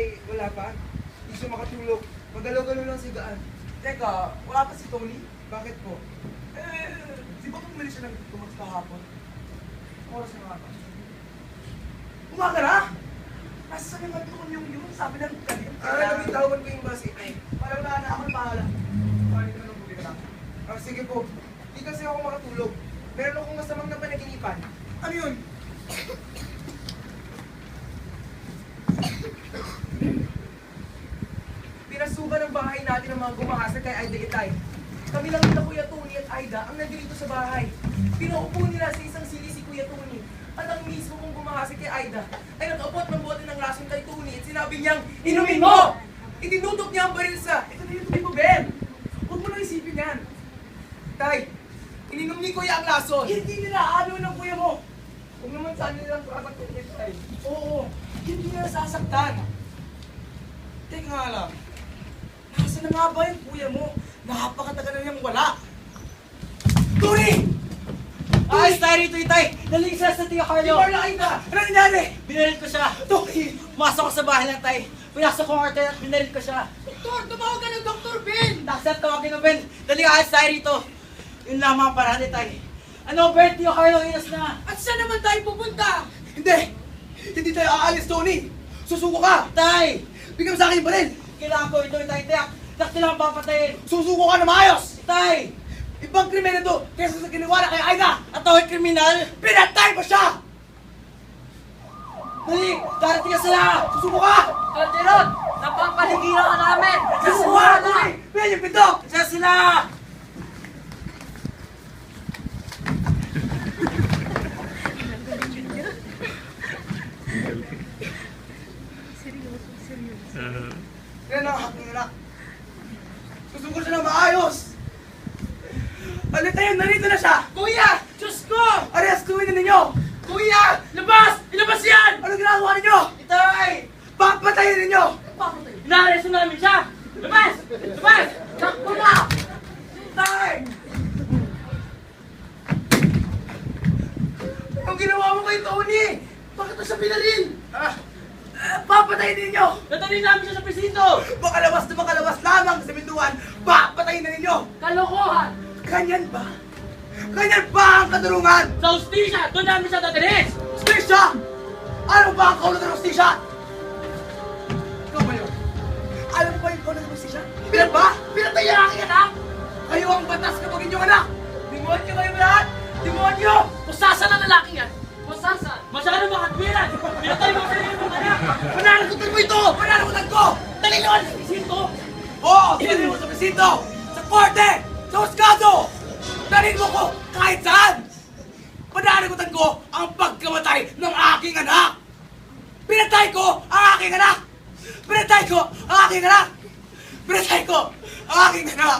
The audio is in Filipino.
ay wala pa. Hindi siya makatulog. Magalaw-galaw lang si Gaan. Teka, wala pa si Tony? Bakit po? Di ba bumili siya ng tumags kahapon? Oras na nga ba? Umaga na! Nasaan yung matulong yung sabi ng kanina? Nabitawan ko yung bus eh. Parang wala na ako ng bahala. Parang ka nang bumili na. Sige po. Hindi kasi ako makatulog. Meron akong masamang na panaginipan. Ano yun? Pinasuba ng bahay natin ang mga gumahasa kay Aida Itay. Kami lang nila Kuya Tony at Aida ang nandito sa bahay. Pinaupo nila sa isang sili si Kuya Tony. At ang mismo kong gumahasa kay Aida ay nag-abot ng bote ng lasong kay Tony at sinabi niyang, "Inumin mo!" Itinutok niya ang baril sa, "Ito na yung tuloy mo, Ben! Huwag mo lang isipin yan." Tay, ininom ni Kuya ang lason. Hindi nila ano ng kuya mo. Huwag naman sana nilang sasaktan niya, Tay. Oo, hindi nila sasaktan. Teka nga lang. Nasaan na nga ba yung kuya mo? Napakatagal na niyang wala. Tony! Ayos tayo rito, Itay! Daling siya sa Tio Si Carlo! Marla Aida! Ano nangyari? Binaril ko siya! Tony! Pumasok ko sa bahay ng Tay! Pinasok ko ang arte at binaril ko siya! Doktor! Tumawag ka ng Dr. Ben! Taksan tawagin mo, Ben! Daling ayos tayo rito! Yun lang mga paraan, Itay! Ano, Bert? Tio Carlo, inas na! At saan naman tayo pupunta? Hindi! Hindi tayo aalis, Tony! Susuko ka! Tay! Bigyan mo sa akin yung baril! Kailangan ko ito, Itay! Tiyak! Tiyak nilang papatayin! Susuko ka na maayos! Itay! Ibang krimen na to kaysa sa ginawa na kay Aida! At ako'y kriminal! Pinatay mo siya! Dali! Darating ka sila! Susuko ka! Algerot! Napapaligiran ka namin! Susuko ka, Tony! Bigyan yung pinto! Diyan sila! Yan ang aking anak. Susuko siya na maayos! Ano tayo? Narito na siya! Kuya! Diyos ko! Arestuin na ninyo! Kuya! Labas! Ilabas yan! Ano ginagawa ninyo? Itay! Papatayin ninyo! Inaaresto namin siya! Labas! Labas! Takbo na! Tay! Anong ginawa mo kay Tony? Bakit mo siya pinaril? Papatayin ninyo! Natalin namin siya sa presinto! Makalabas lamang sa pintuan, papatayin na ninyo! Kalokohan! Ganyan ba? Ganyan ba ang kadurungan? Sa hustisya! Doon namin siya tatalin! Hostisya! Ano ba ang kaulad ng hostisya? Ikaw ba yun? Alam mo ba yung kaulad ng hostisya? Pinat ba? Pinatay ang aking anak! Kayo ang batas kapag inyong anak! Demonyo kayo lahat! Demonyo! Pusasan ang lalaking yan! Pusasan! Masyado makatwiran! Pinatay mo sa iyo ng anak! Pananagutan mo ito! Pananagutan ko! Talinoan sa presinto! Oo! Dalhin mo sa presinto! Sa korte! Sa huskado! Dalhin mo ko kahit saan! Pananagutan ko ang pagkamatay ng aking anak! Pinatay ko ang aking anak! Pinatay ko ang aking anak! Pinatay ko ang aking anak!